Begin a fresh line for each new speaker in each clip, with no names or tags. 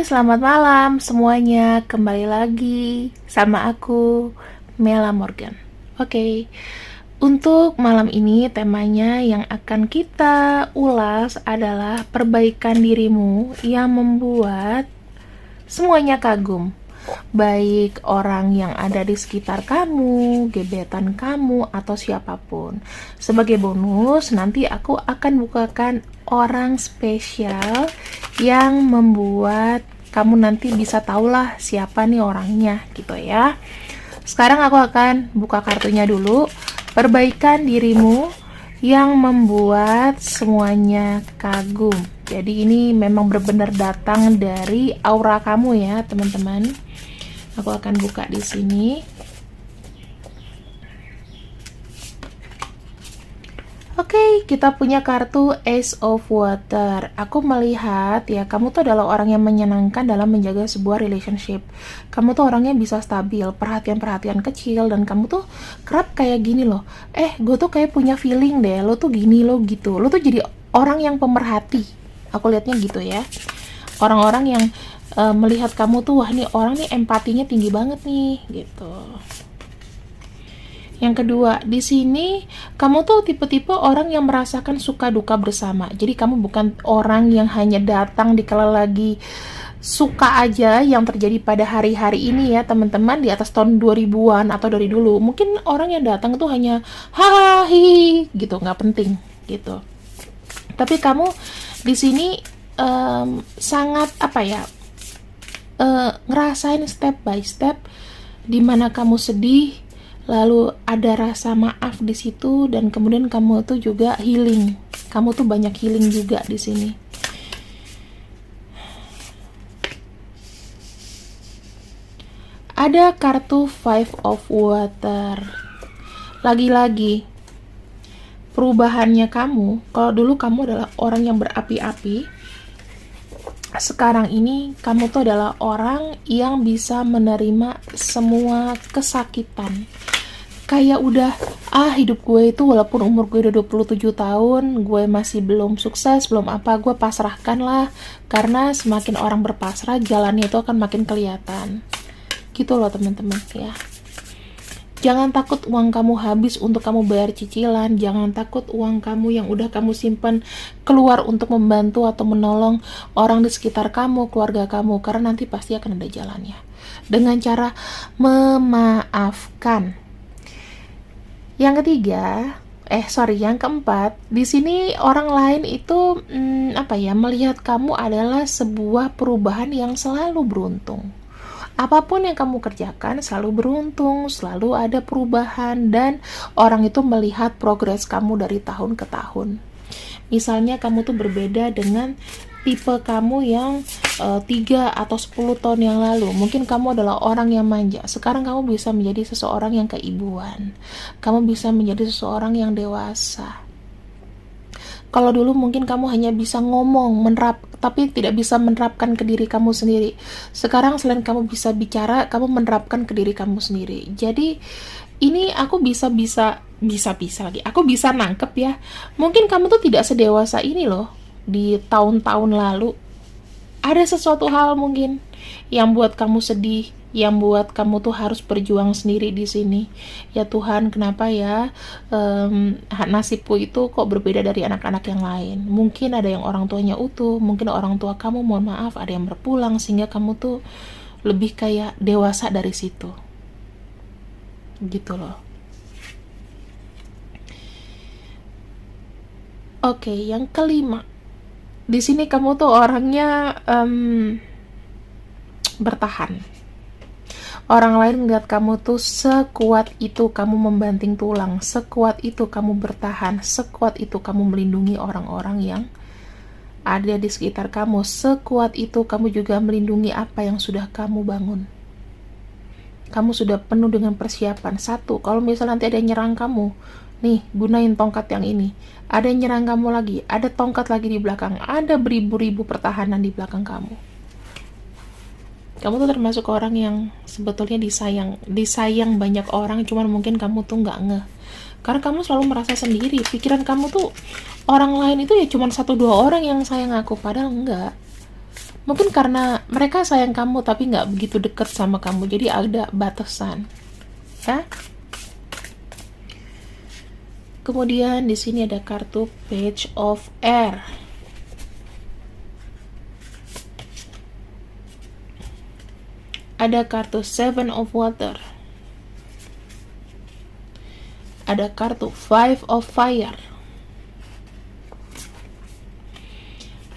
Selamat malam semuanya. Kembali lagi sama aku, Mela Morgan. Oke, untuk malam ini temanya yang akan kita ulas adalah perbaikan dirimu yang membuat semuanya kagum. Baik orang yang ada di sekitar kamu, gebetan kamu, atau siapapun. Sebagai bonus, nanti aku akan bukakan orang spesial yang membuat kamu nanti bisa tahulah siapa nih orangnya gitu ya. Sekarang aku akan buka kartunya dulu. Perbaikan dirimu yang membuat semuanya kagum. Jadi ini memang benar-benar datang dari aura kamu ya, teman-teman. Aku akan buka di sini. Oke, kita punya kartu Ace of Water. Aku melihat ya, kamu tuh adalah orang yang menyenangkan dalam menjaga sebuah relationship. Kamu tuh orangnya bisa stabil, perhatian-perhatian kecil, dan kamu tuh kerap kayak gini loh. Gue tuh kayak punya feeling deh, lo tuh gini, lo gitu. Lo tuh jadi orang yang pemerhati. Aku lihatnya gitu ya. Orang-orang yang melihat kamu tuh, wah nih orang nih empatinya tinggi banget nih, gitu. Yang kedua, di sini kamu tuh tipe-tipe orang yang merasakan suka duka bersama. Jadi kamu bukan orang yang hanya datang dikala lagi suka aja yang terjadi pada hari-hari ini ya, teman-teman, di atas tahun 2000-an atau dari dulu. Mungkin orang yang datang tuh hanya hahaha gitu, nggak penting gitu. Tapi kamu di sini sangat ngerasain step by step di mana kamu sedih, lalu ada rasa maaf di situ, dan kemudian kamu tuh juga healing. Kamu tuh banyak healing juga di sini. Ada kartu Five of Water. Lagi-lagi perubahannya kamu. Kalau dulu kamu adalah orang yang berapi-api, sekarang ini kamu tuh adalah orang yang bisa menerima semua kesakitan. Kayak udah, hidup gue itu walaupun umur gue udah 27 tahun, gue masih belum sukses, belum apa, gue pasrahkan lah. Karena semakin orang berpasrah, jalannya itu akan makin kelihatan. Gitu loh teman-teman ya. Jangan takut uang kamu habis untuk kamu bayar cicilan. Jangan takut uang kamu yang udah kamu simpan keluar untuk membantu atau menolong orang di sekitar kamu, keluarga kamu. Karena nanti pasti akan ada jalannya. Dengan cara memaafkan. Yang ketiga, yang keempat, di sini orang lain itu melihat kamu adalah sebuah perubahan yang selalu beruntung. Apapun yang kamu kerjakan selalu beruntung, selalu ada perubahan, dan orang itu melihat progres kamu dari tahun ke tahun. Misalnya kamu tuh berbeda dengan tipe kamu yang 3 atau 10 tahun yang lalu. Mungkin kamu adalah orang yang manja. Sekarang kamu bisa menjadi seseorang yang keibuan. Kamu bisa menjadi seseorang yang dewasa. Kalau dulu mungkin kamu hanya bisa ngomong, tapi tidak bisa menerapkan ke diri kamu sendiri. Sekarang selain kamu bisa bicara, kamu menerapkan ke diri kamu sendiri. Jadi ini aku bisa lagi. Aku bisa nangkep ya. Mungkin kamu tuh tidak sedewasa ini loh di tahun-tahun lalu. Ada sesuatu hal mungkin yang buat kamu sedih, yang buat kamu tuh harus berjuang sendiri di sini. Ya Tuhan, kenapa ya nasibku itu kok berbeda dari anak-anak yang lain? Mungkin ada yang orang tuanya utuh, mungkin orang tua kamu, mohon maaf, ada yang berpulang, sehingga kamu tuh lebih kayak dewasa dari situ. Gitu loh. Oke, yang kelima. Di sini kamu tuh orangnya bertahan. Orang lain melihat kamu tuh sekuat itu kamu membanting tulang, sekuat itu kamu bertahan, sekuat itu kamu melindungi orang-orang yang ada di sekitar kamu, sekuat itu kamu juga melindungi apa yang sudah kamu bangun. Kamu sudah penuh dengan persiapan. Satu, kalau misalnya nanti ada yang nyerang kamu, nih, gunain tongkat yang ini. Ada yang nyerang kamu lagi, ada tongkat lagi di belakang, ada beribu-ribu pertahanan di belakang kamu. Kamu tuh termasuk orang yang sebetulnya disayang banyak orang, cuman mungkin kamu tuh nggak ngeh. Karena kamu selalu merasa sendiri. Pikiran kamu tuh orang lain itu ya cuman 1-2 orang yang sayang aku, padahal enggak. Mungkin karena mereka sayang kamu tapi nggak begitu dekat sama kamu, jadi ada batasan, ya. Kemudian di sini ada kartu Page of Air. Ada kartu Seven of Water. Ada kartu Five of Fire.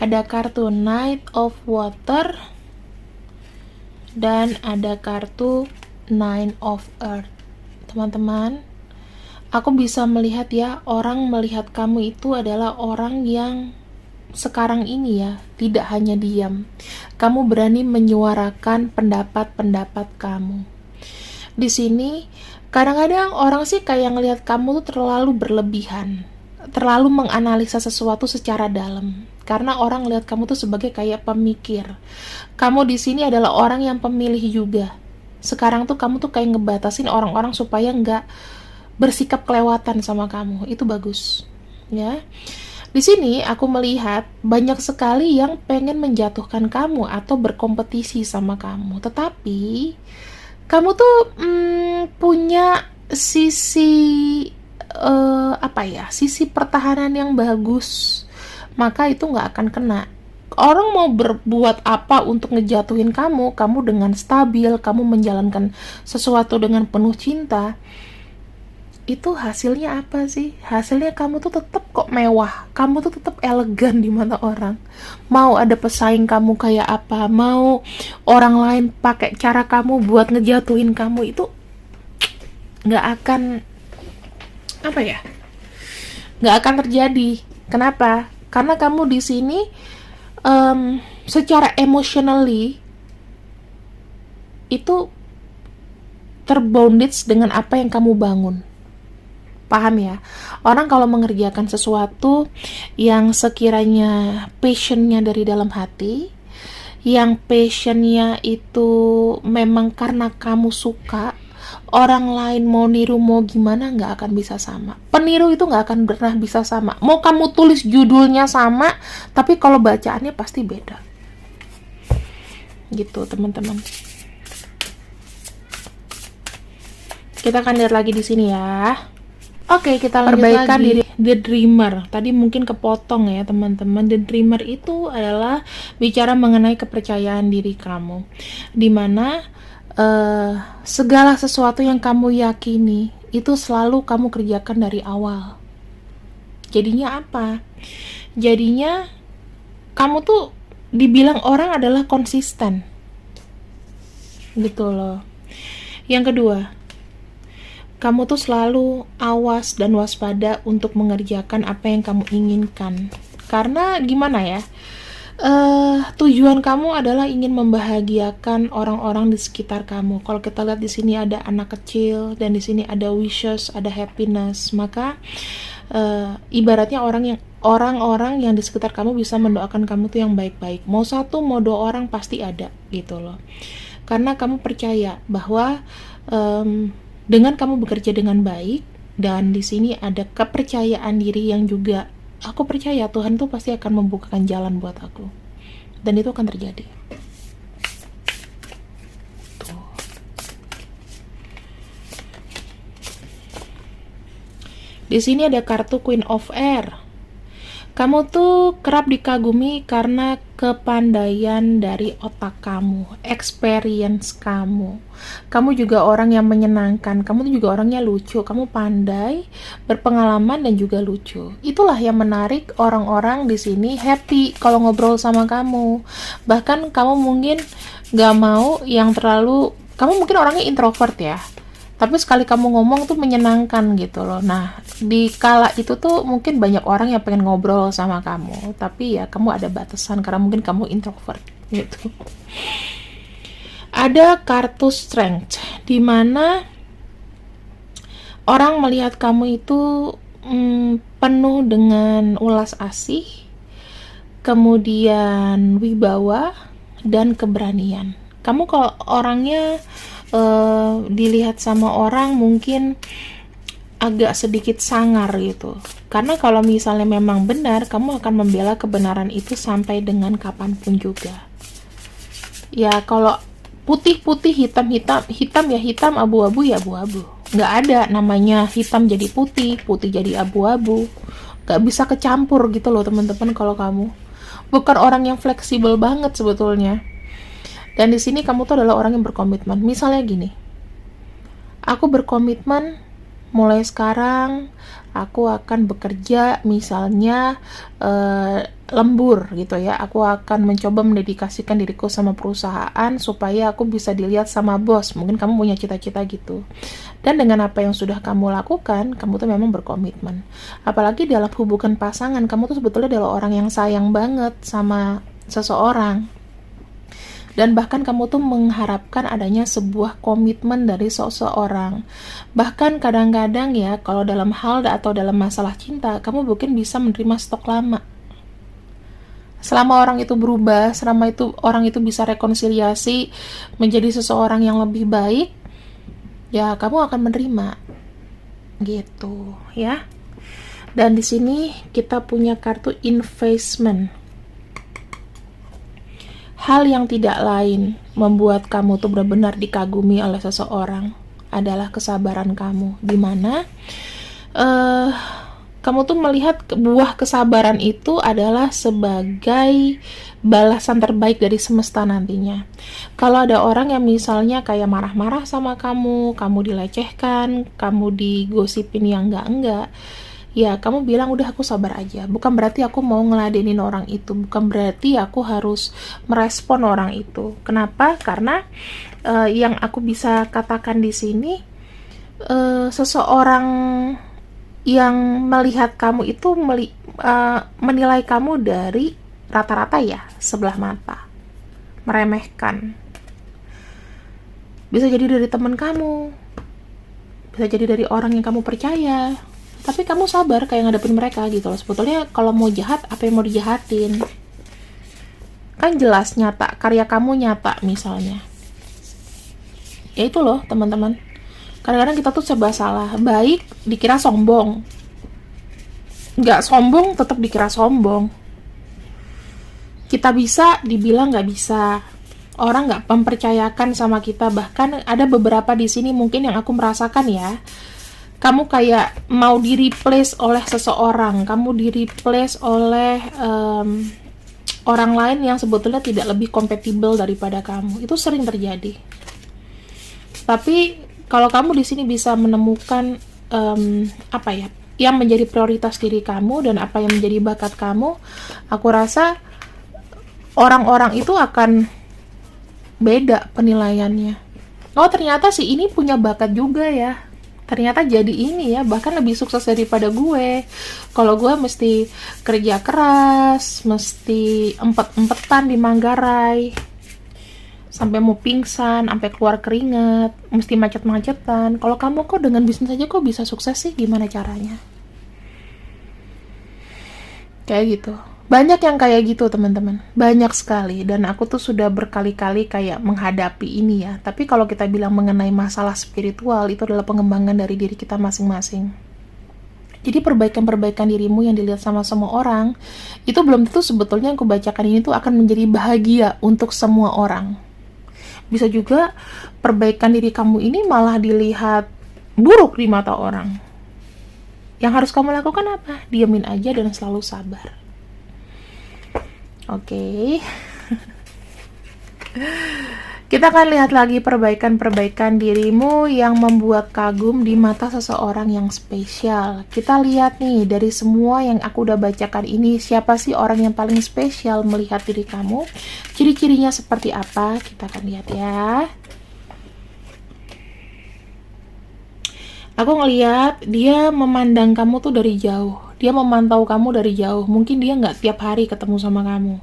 Ada kartu Knight of Water. Dan ada kartu Nine of Earth. Teman-teman, aku bisa melihat ya, orang melihat kamu itu adalah orang yang sekarang ini ya, tidak hanya diam. Kamu berani menyuarakan pendapat-pendapat kamu. Di sini, kadang-kadang orang sih kayak ngelihat kamu tuh terlalu berlebihan, terlalu menganalisa sesuatu secara dalam. Karena orang ngelihat kamu tuh sebagai kayak pemikir. Kamu di sini adalah orang yang pemilih juga. Sekarang tuh kamu tuh kayak ngebatasin orang-orang supaya nggak bersikap kelewatan sama kamu. Itu bagus, ya. Di sini aku melihat banyak sekali yang pengen menjatuhkan kamu atau berkompetisi sama kamu. Tetapi kamu tuh punya sisi sisi pertahanan yang bagus. Maka itu nggak akan kena. Orang mau berbuat apa untuk ngejatuhin kamu dengan stabil, kamu menjalankan sesuatu dengan penuh cinta. Itu hasilnya apa sih? Hasilnya kamu tuh tetap kok mewah, kamu tuh tetap elegan di mata orang. Mau ada pesaing kamu kayak apa, mau orang lain pakai cara kamu buat ngejatuhin kamu, itu nggak akan nggak akan terjadi. Kenapa? Karena kamu di sini secara emotionally itu terbondage dengan apa yang kamu bangun. Paham ya? Orang kalau mengerjakan sesuatu yang sekiranya passionnya dari dalam hati, yang passionnya itu memang karena kamu suka, orang lain mau niru mau gimana nggak akan bisa sama. Peniru itu nggak akan pernah bisa sama. Mau kamu tulis judulnya sama, tapi kalau bacaannya pasti beda. Gitu teman-teman. Kita akan lihat lagi di sini ya. Oke, kita lanjut perbaikan lagi. Diri The Dreamer. Tadi mungkin kepotong ya teman-teman. The Dreamer itu adalah bicara mengenai kepercayaan diri kamu, dimana segala sesuatu yang kamu yakini itu selalu kamu kerjakan dari awal. Jadinya apa? Jadinya kamu tuh dibilang orang adalah konsisten, gitu loh. Yang kedua, kamu tuh selalu awas dan waspada untuk mengerjakan apa yang kamu inginkan. Karena gimana ya, tujuan kamu adalah ingin membahagiakan orang-orang di sekitar kamu. Kalau kita lihat di sini ada anak kecil dan di sini ada wishes, ada happiness. Maka ibaratnya orang-orang yang di sekitar kamu bisa mendoakan kamu tuh yang baik-baik. Mau satu, mau dua orang pasti ada gitu loh. Karena kamu percaya bahwa dengan kamu bekerja dengan baik, dan di sini ada kepercayaan diri yang juga aku percaya Tuhan tuh pasti akan membukakan jalan buat aku, dan itu akan terjadi. Tuh. Di sini ada kartu Queen of Air. Kamu tuh kerap dikagumi karena kepandaian dari otak kamu, experience kamu. Kamu juga orang yang menyenangkan, kamu tuh juga orangnya lucu, kamu pandai, berpengalaman dan juga lucu. Itulah yang menarik orang-orang di sini happy kalau ngobrol sama kamu. Bahkan kamu mungkin gak mau yang terlalu, kamu mungkin orangnya introvert ya, tapi sekali kamu ngomong tuh menyenangkan gitu loh. Nah, di kala itu tuh mungkin banyak orang yang pengen ngobrol sama kamu, tapi ya kamu ada batasan karena mungkin kamu introvert gitu. Ada kartu Strength, di mana orang melihat kamu itu penuh dengan ulas asih, kemudian wibawa dan keberanian. Kamu kalau orangnya dilihat sama orang mungkin agak sedikit sangar gitu, karena kalau misalnya memang benar, kamu akan membela kebenaran itu sampai dengan kapanpun juga. Ya kalau putih-putih, hitam-hitam, hitam ya hitam, abu-abu ya abu-abu. Nggak ada namanya hitam jadi putih, putih jadi abu-abu. Nggak bisa kecampur gitu loh teman-teman kalau kamu. Bukan orang yang fleksibel banget sebetulnya. Dan di sini kamu tuh adalah orang yang berkomitmen. Misalnya gini, aku berkomitmen mulai sekarang aku akan bekerja misalnya lembur gitu ya. Aku akan mencoba mendedikasikan diriku sama perusahaan supaya aku bisa dilihat sama bos. Mungkin kamu punya cita-cita gitu. Dan dengan apa yang sudah kamu lakukan, kamu tuh memang berkomitmen. Apalagi dalam hubungan pasangan, kamu tuh sebetulnya adalah orang yang sayang banget sama seseorang. Dan bahkan kamu tuh mengharapkan adanya sebuah komitmen dari seseorang. Bahkan kadang-kadang ya, kalau dalam hal atau dalam masalah cinta, kamu mungkin bisa menerima stok lama. Selama orang itu berubah, selama itu orang itu bisa rekonsiliasi menjadi seseorang yang lebih baik, ya kamu akan menerima. Gitu, ya. Dan di sini kita punya kartu investment. Hal yang tidak lain membuat kamu tuh benar-benar dikagumi oleh seseorang adalah kesabaran kamu. Dimana kamu tuh melihat buah kesabaran itu adalah sebagai balasan terbaik dari semesta nantinya. Kalau ada orang yang misalnya kayak marah-marah sama kamu, kamu dilecehkan, kamu digosipin yang enggak-enggak, ya kamu bilang udah aku sabar aja. Bukan berarti aku mau ngeladenin orang itu, bukan berarti aku harus merespon orang itu. Kenapa? Karena yang aku bisa katakan di sini, seseorang yang melihat kamu itu menilai kamu dari rata-rata ya sebelah mata, meremehkan. Bisa jadi dari teman kamu, bisa jadi dari orang yang kamu percaya. Tapi kamu sabar kayak ngadepin mereka gitu loh. Sebetulnya kalau mau jahat, apa yang mau dijahatin? Kan jelas nyata, karya kamu nyata misalnya. Ya itu loh teman-teman. Kadang-kadang kita tuh serba salah. Baik dikira sombong. Nggak sombong tetap dikira sombong. Kita bisa dibilang nggak bisa. Orang nggak mempercayakan sama kita. Bahkan ada beberapa di sini mungkin yang aku merasakan ya. Kamu kayak mau di-replace oleh seseorang, kamu di-replace oleh orang lain yang sebetulnya tidak lebih kompatibel daripada kamu. Itu sering terjadi. Tapi kalau kamu di sini bisa menemukan apa ya, yang menjadi prioritas diri kamu dan apa yang menjadi bakat kamu, aku rasa orang-orang itu akan beda penilaiannya. Oh ternyata si ini punya bakat juga ya. Ternyata jadi ini ya, bahkan lebih sukses daripada gue. Kalau gue mesti kerja keras, mesti empet-empetan di Manggarai, sampai mau pingsan, sampai keluar keringat, mesti macet-macetan. Kalau kamu kok dengan bisnis aja kok bisa sukses sih, gimana caranya? Kayak gitu. Banyak yang kayak gitu teman-teman, banyak sekali, dan aku tuh sudah berkali-kali kayak menghadapi ini ya. Tapi kalau kita bilang mengenai masalah spiritual, itu adalah pengembangan dari diri kita masing-masing. Jadi perbaikan-perbaikan dirimu yang dilihat sama semua orang, itu belum tentu sebetulnya yang aku bacakan ini tuh akan menjadi bahagia untuk semua orang. Bisa juga perbaikan diri kamu ini malah dilihat buruk di mata orang. Yang harus kamu lakukan apa? Diamin aja dan selalu sabar. Oke. Kita akan lihat lagi perbaikan-perbaikan dirimu yang membuat kagum di mata seseorang yang spesial. Kita lihat nih, dari semua yang aku udah bacakan ini, siapa sih orang yang paling spesial melihat diri kamu? Ciri-cirinya seperti apa? Kita akan lihat ya. Aku ngelihat dia memandang kamu tuh dari jauh. Dia memantau kamu dari jauh. Mungkin dia nggak tiap hari ketemu sama kamu.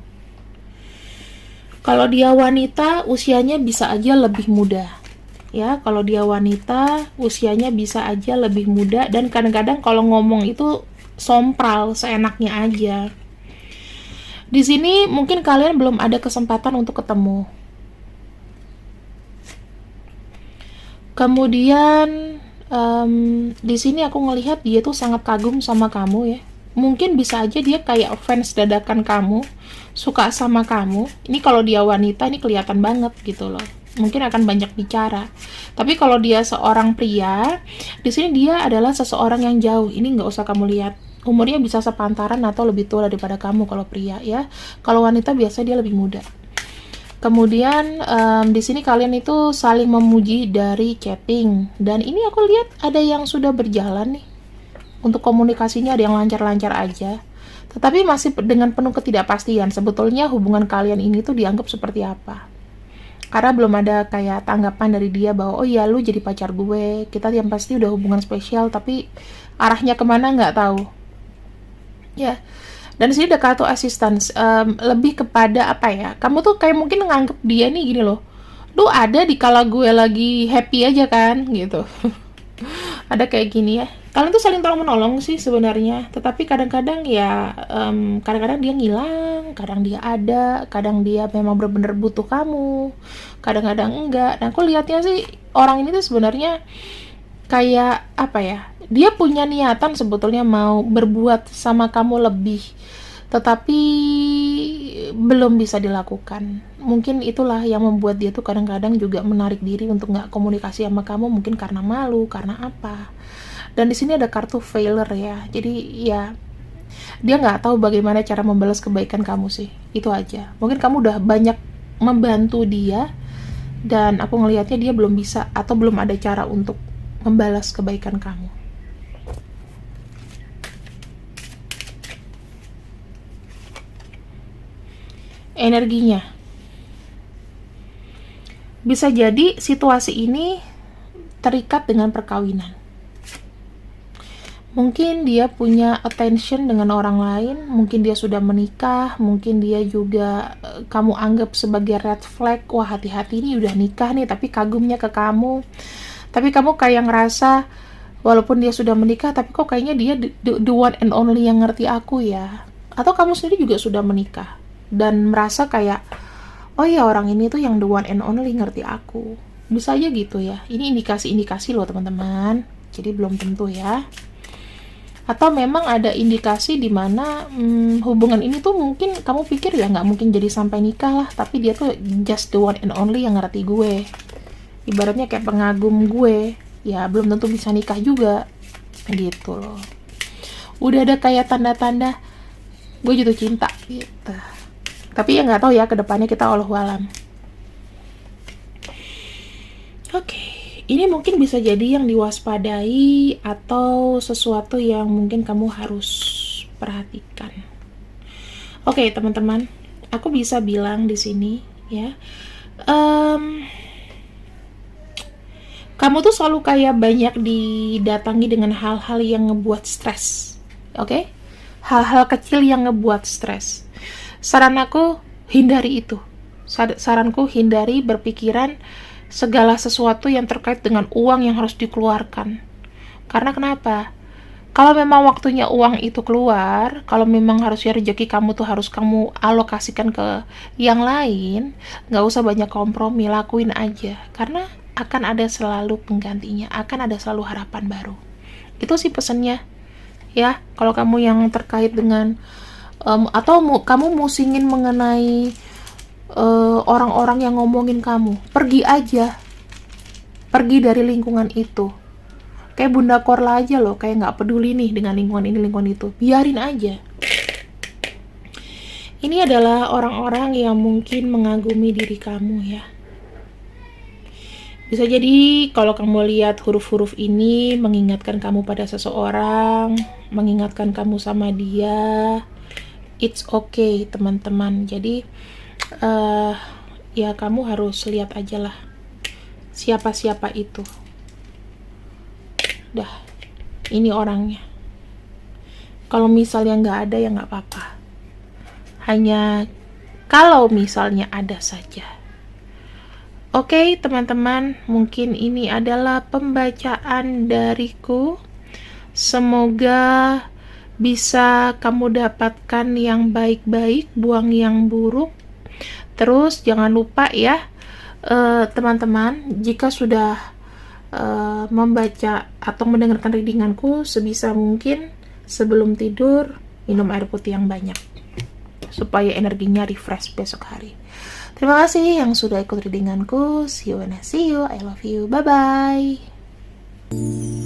Kalau dia wanita, usianya bisa aja lebih muda. Ya, kalau dia wanita, usianya bisa aja lebih muda. Dan kadang-kadang kalau ngomong itu sompral, seenaknya aja. Di sini mungkin kalian belum ada kesempatan untuk ketemu. Kemudian di sini aku ngelihat dia tuh sangat kagum sama kamu ya. Mungkin bisa aja dia kayak fans dadakan kamu, suka sama kamu. Ini kalau dia wanita ini kelihatan banget gitu loh. Mungkin akan banyak bicara. Tapi kalau dia seorang pria, di sini dia adalah seseorang yang jauh. Ini nggak usah kamu lihat. Umurnya bisa sepantaran atau lebih tua daripada kamu kalau pria ya. Kalau wanita biasa dia lebih muda. Kemudian di sini kalian itu saling memuji dari chatting, dan ini aku lihat ada yang sudah berjalan nih. Untuk komunikasinya ada yang lancar-lancar aja. Tetapi masih dengan penuh ketidakpastian. Sebetulnya hubungan kalian ini tuh dianggap seperti apa? Karena belum ada kayak tanggapan dari dia bahwa oh iya lu jadi pacar gue, kita yang pasti udah hubungan spesial, tapi arahnya kemana nggak tahu. Ya, dan di sini ada kartu assistance, lebih kepada apa ya? Kamu tuh kayak mungkin nganggep dia nih gini loh. Lu ada di kala gue lagi happy aja kan gitu. Ada kayak gini ya. Kalian tuh saling tolong menolong sih sebenarnya. Tetapi kadang-kadang ya kadang-kadang dia ngilang, kadang dia ada, kadang dia memang benar-benar butuh kamu, kadang-kadang enggak. Dan aku lihatnya sih orang ini tuh sebenarnya kayak apa ya, dia punya niatan sebetulnya mau berbuat sama kamu lebih, tetapi belum bisa dilakukan. Mungkin itulah yang membuat dia tuh kadang-kadang juga menarik diri untuk nggak komunikasi sama kamu, mungkin karena malu, karena apa. Dan di sini ada kartu failure ya, jadi ya dia nggak tahu bagaimana cara membalas kebaikan kamu sih, itu aja. Mungkin kamu udah banyak membantu dia, dan aku ngelihatnya dia belum bisa atau belum ada cara untuk membalas kebaikan kamu. Energinya bisa jadi situasi ini terikat dengan perkawinan. Mungkin dia punya attention dengan orang lain, mungkin dia sudah menikah, mungkin dia juga kamu anggap sebagai red flag, wah hati-hati nih udah nikah nih tapi kagumnya ke kamu. Tapi kamu kayak ngerasa walaupun dia sudah menikah tapi kok kayaknya dia the one and only yang ngerti aku ya. Atau kamu sendiri juga sudah menikah dan merasa kayak oh ya orang ini tuh yang the one and only ngerti aku. Bisa aja gitu ya. Ini indikasi-indikasi loh teman-teman. Jadi belum tentu ya. Atau memang ada indikasi di mana hubungan ini tuh mungkin kamu pikir ya nggak mungkin jadi sampai nikah lah, tapi dia tuh just the one and only yang ngerti gue. Ibaratnya kayak pengagum gue, ya belum tentu bisa nikah juga, gitu loh. Udah ada kayak tanda-tanda gue jatuh cinta gitu. Tapi ya nggak tahu ya kedepannya, kita Allahu alam. Oke. Ini mungkin bisa jadi yang diwaspadai atau sesuatu yang mungkin kamu harus perhatikan. Oke, teman-teman, aku bisa bilang di sini ya, kamu tuh selalu kayak banyak didatangi dengan hal-hal yang ngebuat stres. Oke? Hal-hal kecil yang ngebuat stres. Saran aku hindari itu. Saranku hindari berpikiran segala sesuatu yang terkait dengan uang yang harus dikeluarkan. Karena kenapa? Kalau memang waktunya uang itu keluar, kalau memang harusnya rezeki kamu tuh harus kamu alokasikan ke yang lain, nggak usah banyak kompromi, lakuin aja. Karena akan ada selalu penggantinya, akan ada selalu harapan baru. Itu sih pesannya. Ya, kalau kamu yang terkait dengan atau kamu musingin mengenai orang-orang yang ngomongin kamu, pergi aja, pergi dari lingkungan itu. Kayak Bunda Korla aja loh, kayak nggak peduli nih dengan lingkungan ini, lingkungan itu, biarin aja. Ini adalah orang-orang yang mungkin mengagumi diri kamu ya. Bisa jadi kalau kamu lihat huruf-huruf ini mengingatkan kamu pada seseorang, mengingatkan kamu sama dia, it's okay teman-teman. Jadi ya kamu harus lihat aja lah siapa-siapa itu. Dah, ini orangnya. Kalau misalnya nggak ada ya nggak apa-apa. Hanya kalau misalnya ada saja. Oke, teman-teman, mungkin ini adalah pembacaan dariku. Semoga bisa kamu dapatkan yang baik-baik, buang yang buruk. Terus jangan lupa ya teman-teman, jika sudah membaca atau mendengarkan readinganku, sebisa mungkin sebelum tidur minum air putih yang banyak supaya energinya refresh besok hari. Terima kasih yang sudah ikut readinganku. See you when I see you. I love you. Bye bye.